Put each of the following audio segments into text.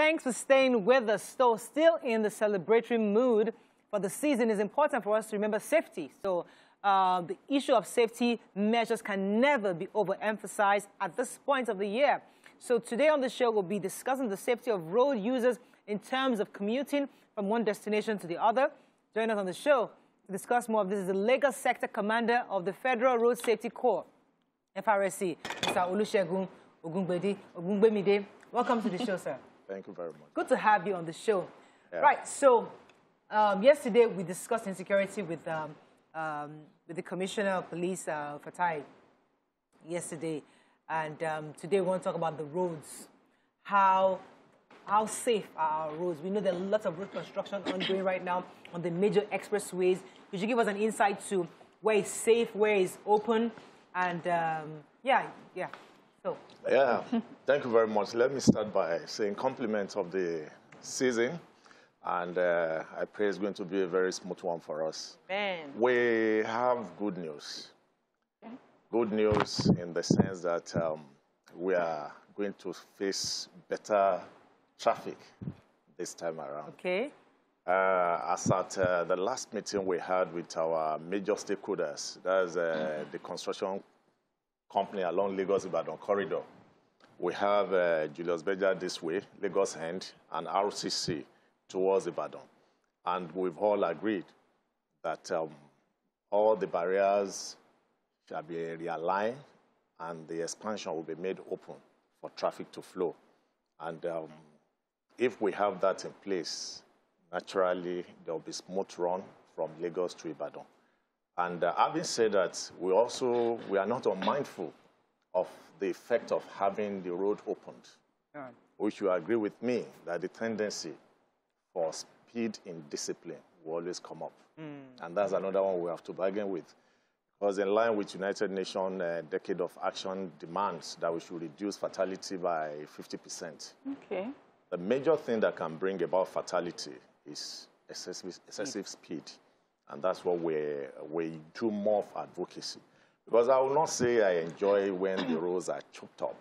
Thanks for staying with us. So still in the celebratory mood for the season, is important for us to remember safety. So the issue of safety measures can never be overemphasized at this point of the year. So today on the show, we'll be discussing the safety of road users in terms of commuting from one destination to the other. Join us on the show to discuss more of this is the Lagos Sector Commander of the Federal Road Safety Corps, FRSC, Mr. Olusegun Ogungbemide. Welcome to the show, sir. Thank you very much. Good to have you on the show. Yeah. Right, so yesterday we discussed insecurity with the Commissioner of Police, Fatai, yesterday. And today we want to talk about the roads. How safe are our roads? We know there are lots of road construction ongoing right now on the major expressways. Could you give us an insight to where is safe, where is open? And So. Yeah, thank you very much. Let me start by saying compliments of the season. And I pray it's going to be a very smooth one for us. Man. We have good news. Okay. Good news in the sense that we are going to face better traffic this time around. Okay. As at the last meeting we had with our major stakeholders, that's the construction company along Lagos-Ibadan corridor. We have Julius Berger this way, Lagos End, and RCC towards Ibadan. And we've all agreed that all the barriers shall be realigned and the expansion will be made open for traffic to flow. And if we have that in place, naturally there will be smooth run from Lagos to Ibadan. And having said that, we are not unmindful of the effect of having the road opened, which you agree with me that the tendency for speed in discipline will always come up. And that's another one we have to bargain with. Because in line with United Nations Decade of Action demands that we should reduce fatality by 50%. Okay. The major thing that can bring about fatality is excessive speed. And that's what we do more of advocacy. Because I will not say I enjoy when the roads are choked up.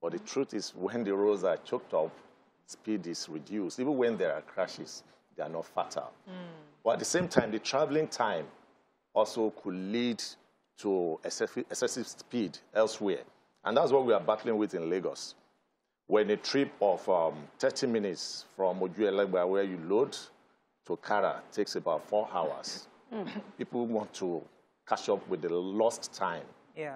But the truth is when the roads are choked up, speed is reduced. Even when there are crashes, they are not fatal. But at the same time, the traveling time also could lead to excessive speed elsewhere. And that's what we are battling with in Lagos. When a trip of 30 minutes from Ojuelegba, where you load, to Kara takes about 4 hours. People want to catch up with the lost time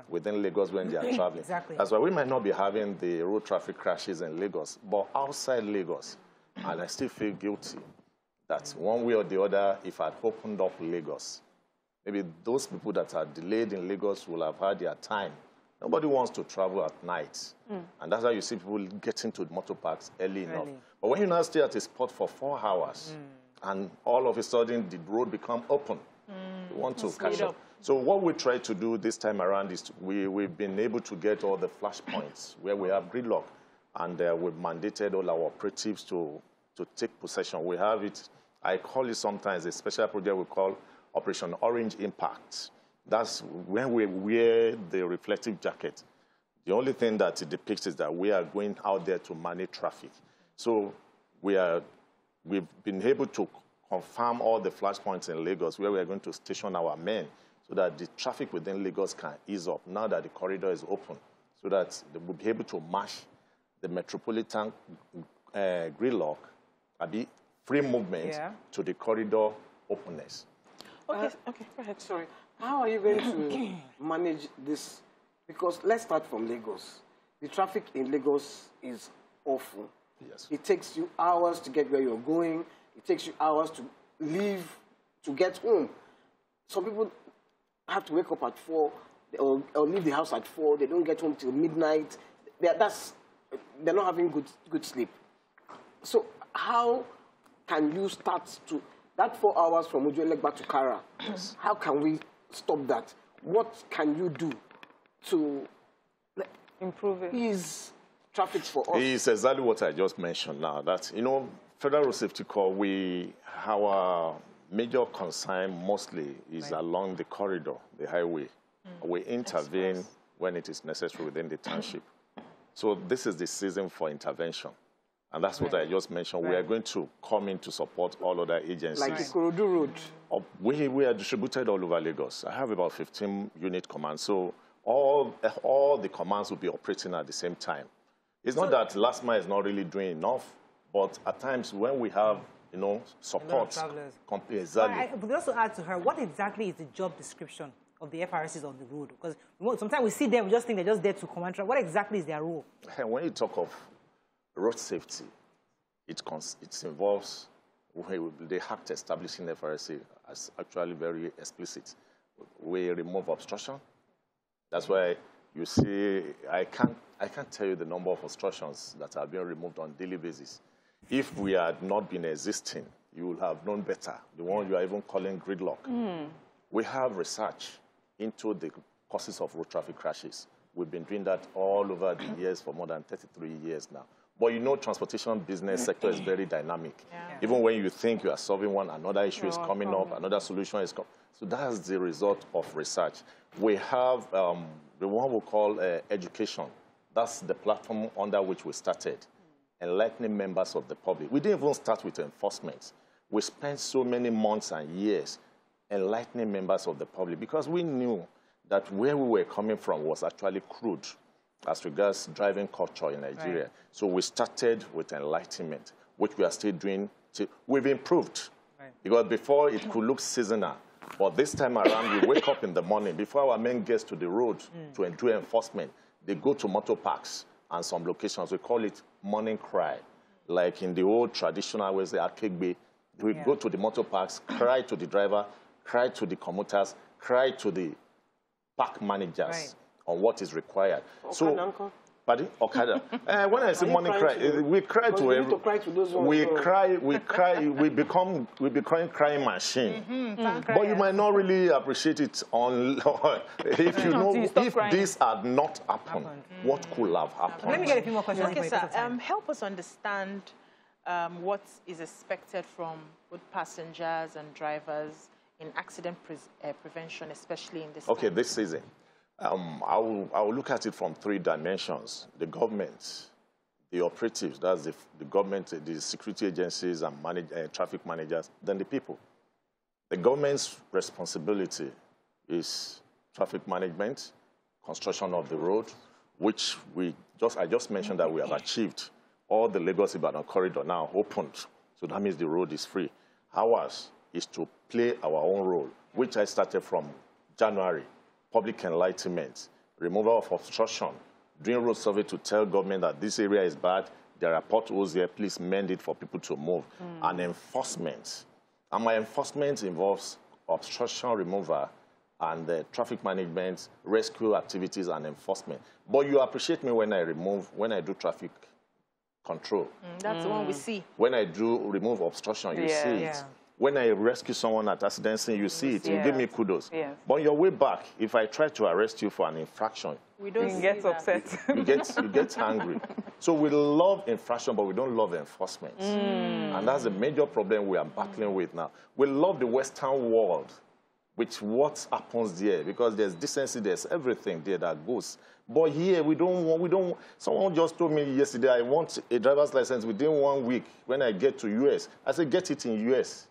within Lagos when they are traveling. Exactly. That's why we might not be having the road traffic crashes in Lagos, but outside Lagos, and I still feel guilty that one way or the other, if I'd opened up Lagos, maybe those people that are delayed in Lagos will have had their time. Nobody wants to travel at night. And that's how you see people getting to motor parks early enough. But when you now stay at a spot for 4 hours, and all of a sudden the road become open, you want to catch up. So what we try to do this time around is we've been able to get all the flash points where we have gridlock, and we've mandated all our operatives to take possession. We have it, I call it sometimes a special project we call Operation Orange Impact. That's when we wear the reflective jacket. The only thing that it depicts is that we are going out there to manage traffic. So we've been able to confirm all the flash points in Lagos where we are going to station our men so that the traffic within Lagos can ease up now that the corridor is open, so that they will be able to match the metropolitan gridlock, the free movement to the corridor openness. Okay, go ahead. Sorry. How are you going to manage this? Because let's start from Lagos. The traffic in Lagos is awful. Yes. It takes you hours to get where you're going. It takes you hours to leave, to get home. Some people have to wake up at 4 or leave the house at 4. They don't get home till midnight. They're not having good sleep. So how can you start to, that 4 hours from Ojuelegba to Kara, how can we stop that? What can you do to improve it? Ease traffic for us? It's exactly what I just mentioned now. That, Federal Road Safety Corps, our major concern mostly is along the corridor, the highway. We intervene when it is necessary within the township. So this is the season for intervention. And that's what I just mentioned. We are going to come in to support all other agencies. Like Ikorodu Road. We are distributed all over Lagos. I have about 15 unit commands. So all the commands will be operating at the same time. It's not that last mile is not really doing enough, but at times when we have, support. Exactly. But also add to her, what exactly is the job description of the FRSCs on the road? Because sometimes we see them, we just think they're just there to command traffic. What exactly is their role? When you talk of road safety, it involves the act establishing FRSC as actually very explicit. We remove obstruction. That's why you see, I can't tell you the number of obstructions that are being removed on a daily basis. If we had not been existing, you would have known better, the one you are even calling gridlock. We have research into the causes of road traffic crashes. We've been doing that all over the years for more than 33 years now. But transportation business sector is very dynamic. Even when you think you are solving one, another issue is coming up, another solution is coming. So that's the result of research. We have the one we call education. That's the platform under which we started, enlightening members of the public. We didn't even start with enforcement. We spent so many months and years enlightening members of the public because we knew that where we were coming from was actually crude as regards driving culture in Nigeria. Right. So we started with enlightenment, which we are still doing. We've improved. Right. Because before it could look seasonal, but this time around we wake up in the morning, before our men get to the road to do enforcement, they go to motor parks and some locations. We call it morning cry. Like in the old traditional ways, the Akegbe, we go to the motor parks, cry to the driver, cry to the commuters, cry to the park managers on what is required. So, pardon? Okada. When I say morning cry, we cry to everyone. We become crying machine. But you might not really appreciate it if you know if this had not happened, what could have happened. Let me get a few more questions. Okay, sir. Help us understand what is expected from both passengers and drivers in accident prevention, especially in this. Okay, this season. I will look at it from 3 dimensions. The government, the operatives, that's the government, the security agencies and traffic managers, then the people. The government's responsibility is traffic management, construction of the road, which I just mentioned that we have achieved. All the Lagos-Ibadan corridor now opened, so that means the road is free. Ours is to play our own role, which I started from January. Public enlightenment, removal of obstruction, doing road survey to tell government that this area is bad, there are potholes here, please mend it for people to move, and enforcement. And my enforcement involves obstruction removal and traffic management, rescue activities, and enforcement. But you appreciate me when I do traffic control. That's the one we see. When I do remove obstruction, you see it. Yeah. When I rescue someone at accident scene, you see it. You give me kudos. Yes. But on your way back, if I try to arrest you for an infraction, we don't get upset. You get angry. So we love infraction, but we don't love enforcement. And that's a major problem we are battling with now. We love the Western world, which what happens there, because there's decency, there's everything there that goes. But here, we don't, someone just told me yesterday, I want a driver's license within 1 week when I get to US. I said, get it in US.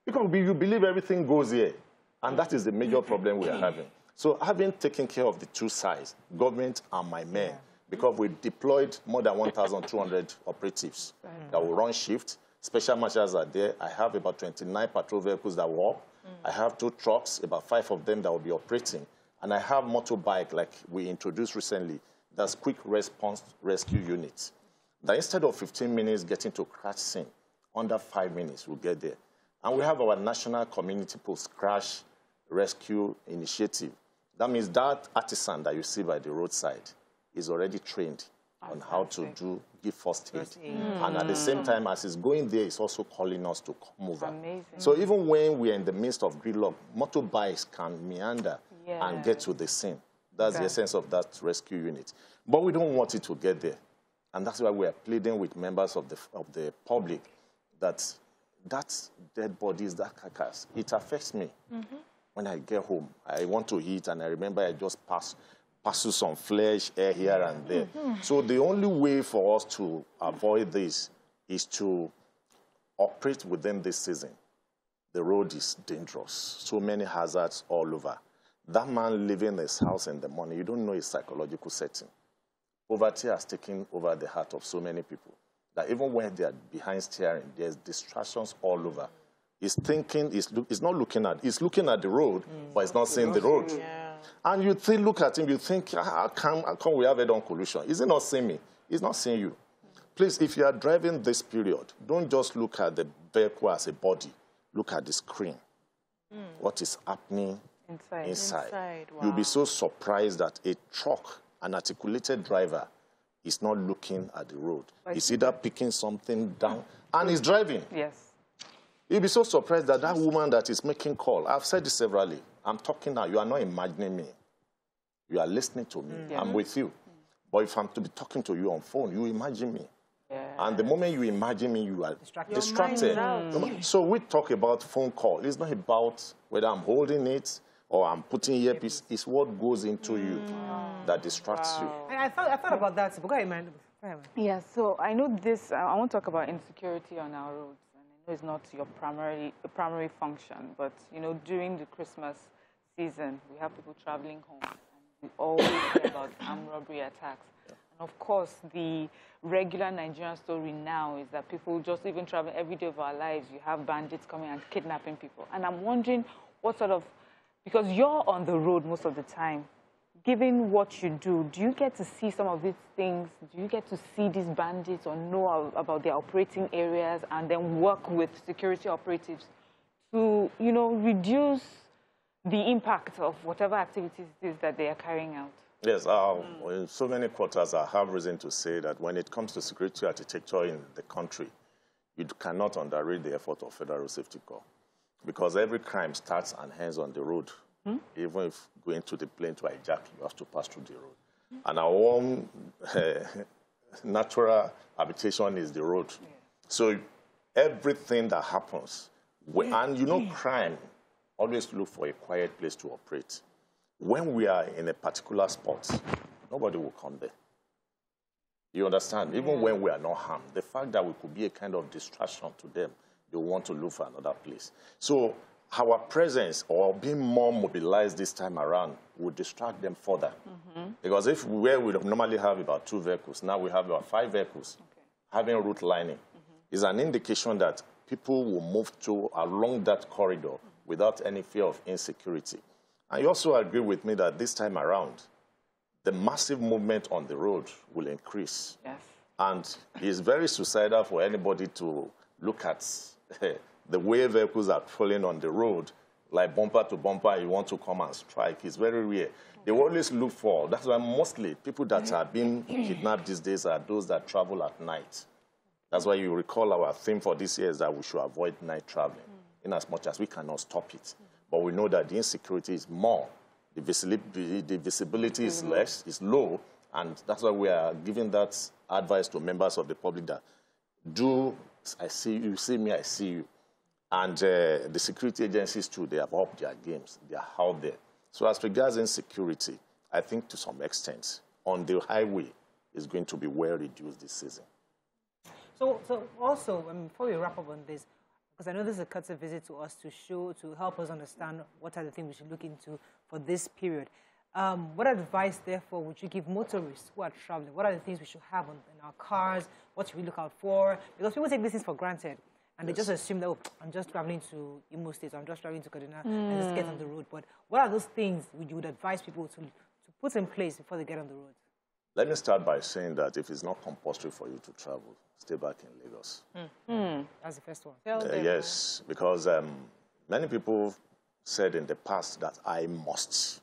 Because you believe everything goes here. And that is the major problem we are having. So having taken care of the 2 sides, government and my men, because we deployed more than 1,200 operatives that will run shifts. Special marshals are there. I have about 29 patrol vehicles that work. I have 2 trucks, about 5 of them that will be operating. And I have motorbike, like we introduced recently, that's quick response rescue units. That instead of 15 minutes getting to crash scene, under 5 minutes we'll get there. And we have our national community post-crash rescue initiative. That means that artisan that you see by the roadside is already trained on how to give first aid. And at the same time, as he's going there, he's also calling us to come over. Amazing. So even when we're in the midst of gridlock, motorbikes can meander and get to the scene. That's the essence of that rescue unit. But we don't want it to get there. And that's why we are pleading with members of the public that dead bodies, that carcass, it affects me. When I get home, I want to eat, and I remember I just passed passes some flesh, air here and there. So the only way for us to avoid this is to operate within this season. The road is dangerous. So many hazards all over. That man leaving his house in the morning, you don't know his psychological setting. Poverty has taken over the heart of so many people that even when they are behind steering, there's distractions all over. He's thinking, he's not looking at, he's looking at the road, but he's not seeing the road. Yeah. And you look at him, you think, how come we have head-on collision? Is he not seeing me? He's not seeing you. Please, if you are driving this period, don't just look at the vehicle as a body. Look at the screen. What is happening inside. Wow. You'll be so surprised that a truck, an articulated driver, is not looking at the road. He's either picking something down and he's driving. Yes. You'll be so surprised that that woman that is making call, I've said this severally, I'm talking now, you are not imagining me. You are listening to me. I'm with you. But if I'm to be talking to you on phone, you imagine me. And the moment you imagine me, you are distracted. So we talk about phone call. It's not about whether I'm holding it or I'm putting earpiece. It's what goes into you that distracts you. And I thought about that. Go ahead, man. Yeah, so I know this, I want to talk about insecurity on our roads. And I know it's not your primary function, but, you know, during the Christmas season, we have people traveling home. And we always hear about armed robbery attacks. And of course, the regular Nigerian story now is that people just even traveling every day of our lives, you have bandits coming and kidnapping people. And I'm wondering what sort of, because you're on the road most of the time, given what you do you get to see some of these things? Do you get to see these bandits or know about their operating areas and then work with security operatives to, you know, reduce the impact of whatever activities it is that they are carrying out? Yes, in so many quarters, I have reason to say that when it comes to security architecture in the country, you cannot underrate the effort of Federal Safety Corps. Because every crime starts and ends on the road. Even if going to the plane to hijack, you have to pass through the road. And our own natural habitation is the road. So everything that happens, and you know crime, always look for a quiet place to operate. When we are in a particular spot, nobody will come there. You understand? Even when we are not harmed, the fact that we could be a kind of distraction to them, they want to look for another place. So our presence or being more mobilized this time around will distract them further. Because if where we normally have about 2 vehicles, now we have about 5 vehicles, having route lining is an indication that people will move along that corridor without any fear of insecurity. And you also agree with me that this time around, the massive movement on the road will increase. Yes. And it's very suicidal for anybody to look at the way vehicles are falling on the road, like bumper to bumper, you want to come and strike. It's very rare. They always look for, that's why mostly people that are being kidnapped these days are those that travel at night. That's why you recall our theme for this year is that we should avoid night traveling, in as much as we cannot stop it. But we know that the insecurity is more. The visibility is less, is low, and that's why we are giving that advice to members of the public that I see you, see me, I see you. And the security agencies too, they have upped their games. They are out there. So as regards insecurity, I think to some extent, on the highway, is going to be well reduced this season. So also, before we wrap up on this, because I know this is a courtesy visit to us to help us understand what are the things we should look into for this period. What advice, therefore, would you give motorists who are traveling? What are the things we should have in our cars? What should we look out for? Because people take these things for granted, and they just assume that, oh, I'm just traveling to Imo State, or I'm just traveling to Kaduna, and just get on the road. But what are those things you would advise people to put in place before they get on the road? Let me start by saying that if it's not compulsory for you to travel, stay back in Lagos. That's the first one. Yes, because many people said in the past that I must.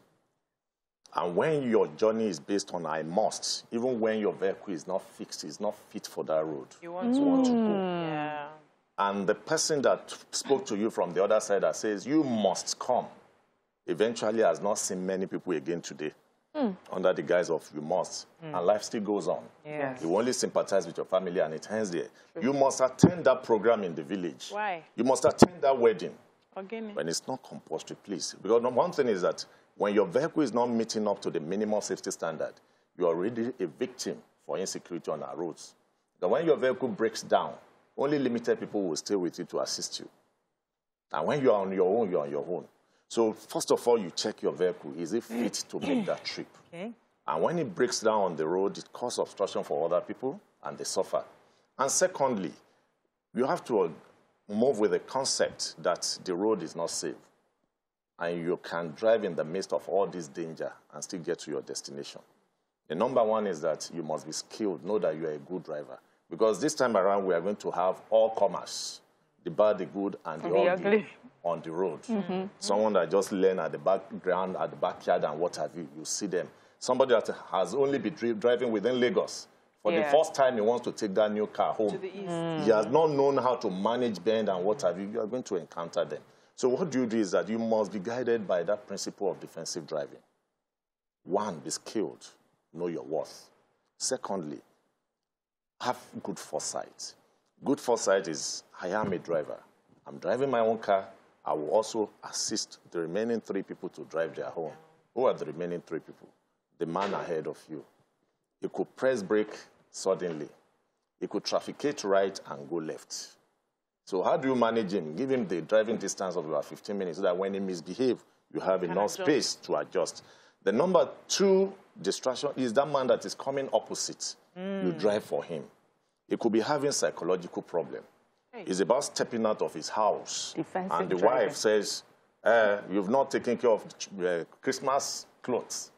And when your journey is based on I must, even when your vehicle is not fixed, is not fit for that road, You want to go. Yeah. And the person that spoke to you from the other side that says, you must come, eventually has not seen many people again today under the guise of you must. And life still goes on. Yes. You only sympathize with your family and it ends there. You must attend that program in the village. Why? You must attend that wedding. Again. When it's not compulsory, please. Because one thing is that When your vehicle is not meeting up to the minimum safety standard, you are already a victim for insecurity on our roads. But when your vehicle breaks down, only limited people will stay with you to assist you. And when you are on your own, you're on your own. So first of all, you check your vehicle. Is it fit to make that trip? Okay. And when it breaks down on the road, it causes obstruction for other people, and they suffer. And secondly, you have to move with the concept that the road is not safe. And you can drive in the midst of all this danger and still get to your destination. The number one is that you must be skilled, know that you are a good driver. Because this time around, we are going to have all comers, the bad, the good, and the ugly on the road. Someone that just learn at the background, at the backyard, and what have you, you see them. Somebody that has only been driving within Lagos. For the first time, he wants to take that new car home. To the east. He has not known how to manage bend and what have you. You are going to encounter them. So what you do is that you must be guided by that principle of defensive driving. One, be skilled. Know your worth. Secondly, have good foresight. Good foresight is, I am a driver. I'm driving my own car. I will also assist the remaining 3 people to drive their own. Who are the remaining 3 people? The man ahead of you. He could press brake suddenly. He could trafficate right and go left. So how do you manage him? Give him the driving distance of about 15 minutes so that when he misbehaves, you have enough space to adjust. The number 2 distraction is that man that is coming opposite. You drive for him. He could be having psychological problem. He's about stepping out of his house. Defensive and the driving. wife says, you've not taken care of Christmas clothes.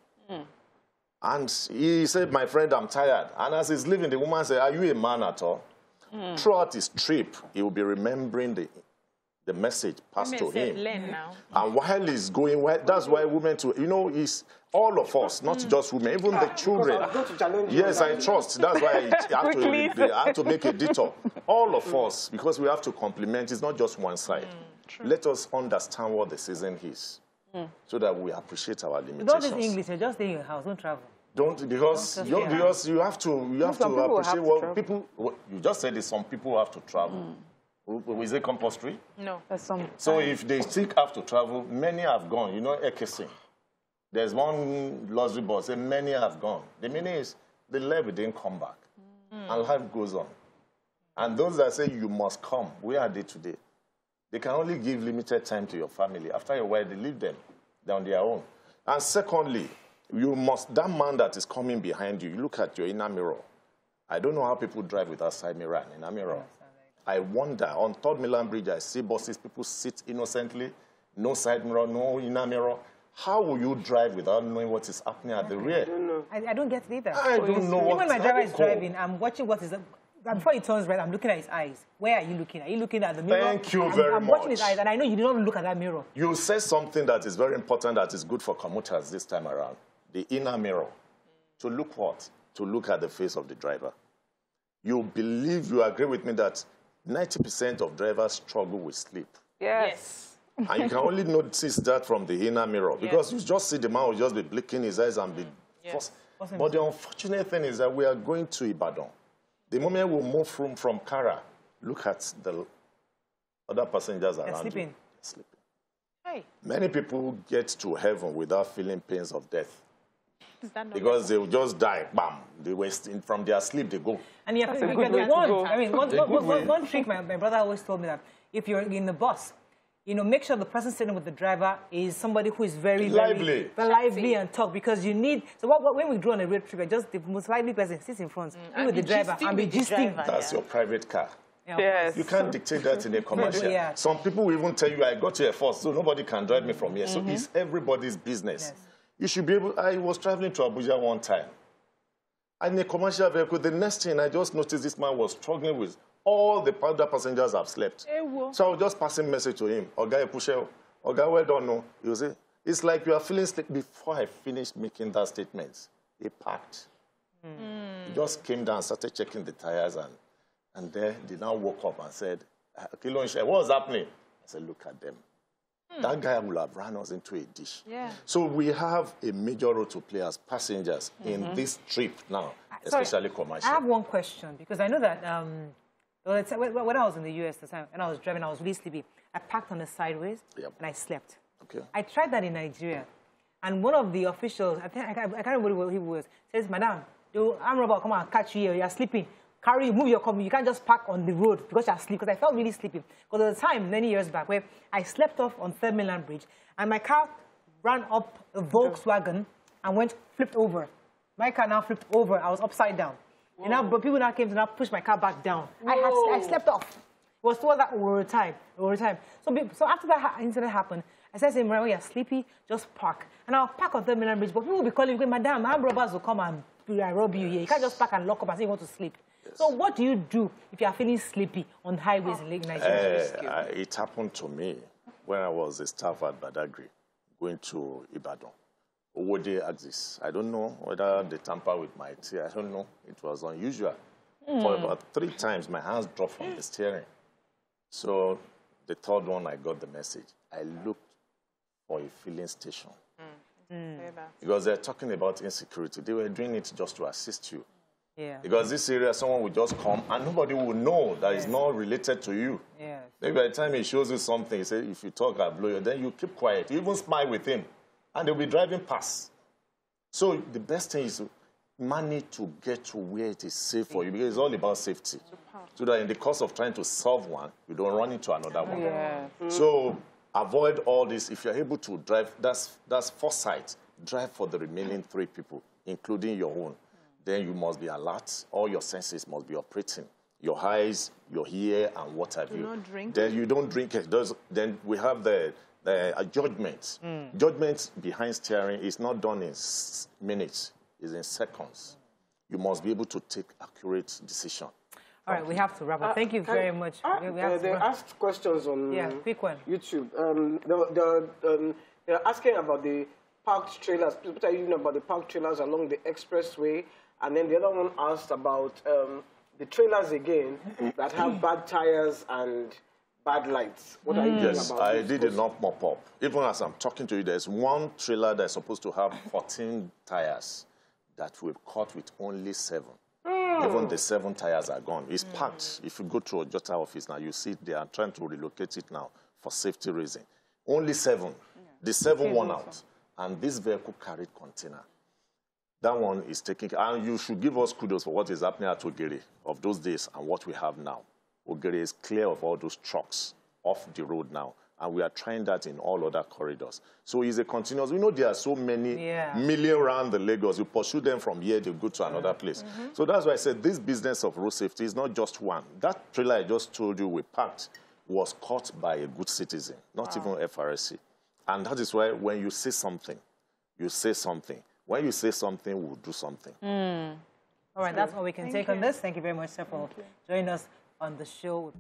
And he said, my friend, I'm tired. And as he's leaving, the woman said, are you a man at all? Throughout his trip, he will be remembering the message passed to him. Learn now. And while he's going, that's why women, it's all of us, not just women, even the children. Yes, I trust. That's why I have to make a detour. All of us, because we have to complement. It's not just one side. Let us understand what the season is, so that we appreciate our limitations. Don't this English, just stay in your house, don't travel. Because you have to appreciate what people. You just said that some people have to travel. Is it compulsory? No. So if they still have to travel, many have gone. You know, Ekesin. There's one luxury bus, and many have gone. The meaning is the levy didn't come back, and life goes on. And those that say you must come, where are they today? They can only give limited time to your family. After a while, they leave them. They're on their own. And secondly, that man that is coming behind you, you look at your inner mirror. I don't know how people drive without side mirror and inner mirror. I wonder, on 3rd Milan Bridge, I see buses, people sit innocently, no side mirror, no inner mirror. How will you drive without knowing what is happening at the rear? I don't know. I don't get it either. I don't know what. Even when my driver is driving, I'm watching what is. Before he turns right, I'm looking at his eyes. Where are you looking? Are you looking at the mirror? Thank you very much. I'm watching his eyes, and I know you do not look at that mirror. You said something that is very important that is good for commuters this time around. The inner mirror. To look what? To look at the face of the driver. You agree with me that 90% of drivers struggle with sleep. Yes. And you can only notice that from the inner mirror. Because you just see the man will just be blinking his eyes and be... But the unfortunate thing is that we are going to Ibadan. The moment we move from Kara, look at the other passengers around sleeping. you. Sleeping. Hey. Many people get to heaven without feeling pains of death. Is that not Because they will just die, bam. From their sleep, they go. And you have to one trick my brother always told me that if you're in the bus, make sure the person sitting with the driver is somebody who is very lively and talk, because you need. So when we go on a road trip, just the most lively person sits in front, with the driver, and be gisting. That's your private car. Yes. You can't dictate that in a commercial. Some people will even tell you, I got here first, so nobody can drive me from here. So it's everybody's business. Yes. You should be able. I was traveling to Abuja one time. And in a commercial vehicle, the next thing I just noticed this man was struggling with all the other passengers have slept. So I was just passing message to him. Oga Epushel, Oga, well done. No. You see, it's like you are feeling sleep. Before I finished making that statement, he parked. He just came down, started checking the tires, and then they now woke up and said, what was happening? I said, look at them. That guy will have run us into a dish. Yeah. So we have a major role to play as passengers in this trip now, especially commercial. I have one question, because I know that when I was in the US the time, and I was driving, I was really sleepy. I parked on the sideways and I slept. Okay. I tried that in Nigeria. And one of the officials, I can't remember who he was, says, Madam, the armed robber come and catch you here. You're sleeping. Carry you, move your car. You can't just park on the road because you're asleep. Because I felt really sleepy. Because there was a time, many years back, where I slept off on 3rd Mainland Bridge, and my car ran up a Volkswagen and flipped over. My car now flipped over. I was upside down. And now, but people now came to now push my car back down. I slept off. It was towards that over time. So after that incident happened, I said to him, when you're sleepy, just park. And I'll park on 3rd Mainland Bridge. But people will be calling me, Madam, armed robbers will come and rob you here. You can't just park and lock up and say you want to sleep. Yes. So what do you do if you are feeling sleepy on highways in Lake Nigeria? It happened to me when I was a staff at Badagry, going to Ibadan. Owode axis. I don't know whether they tamper with my tea. I don't know. It was unusual. For about 3 times, my hands dropped from the steering. So the 3rd one, I got the message. I looked for a filling station. Because they're talking about insecurity. They were doing it just to assist you. Yeah. Because this area, someone will just come and nobody will know that it's not related to you. Yes. Maybe by the time he shows you something, he says, if you talk, I'll blow you. Then you keep quiet. You even smile with him. And they'll be driving past. So the best thing is to manage to get to where it is safe for you, because it's all about safety. So that in the course of trying to solve one, you don't run into another one. Yeah. So avoid all this. If you're able to drive, that's foresight. Drive for the remaining 3 people, including your own. Then you must be alert. All your senses must be operating. Your eyes, your ear, and what have you. Do not drink. Then you don't drink it. Then we have the judgment. Judgment behind steering is not done in minutes. It's in seconds. You must be able to take accurate decision. All right, we have to wrap up. Thank you very much. They asked questions on quick one. YouTube. They're asking about the parked trailers. People are using about the parked trailers along the expressway. And then the other one asked about the trailers again that have bad tires and bad lights. What are you doing about I did enough mop-up. Even as I'm talking to you, there's one trailer that's supposed to have 14 tires that we've caught with only 7. Even the 7 tires are gone. It's packed. If you go to a Jota office now, you see it. They are trying to relocate it now for safety reason. Only 7. The 7 won out. And this vehicle carried container. That one is taking, and you should give us kudos for what is happening at Ogere of those days and what we have now. Ogere is clear of all those trucks off the road now, and we are trying that in all other corridors. So it's a continuous. We know there are so many million around the Lagos. You pursue them from here, they go to another place. So that's why I said this business of road safety is not just one. That trailer I just told you we parked was caught by a good citizen, not even FRSC. And that is why when you say something, you say something. When you say something, we'll do something. All right, that's all we can take on this. Thank you very much, sir, for joining us on the show.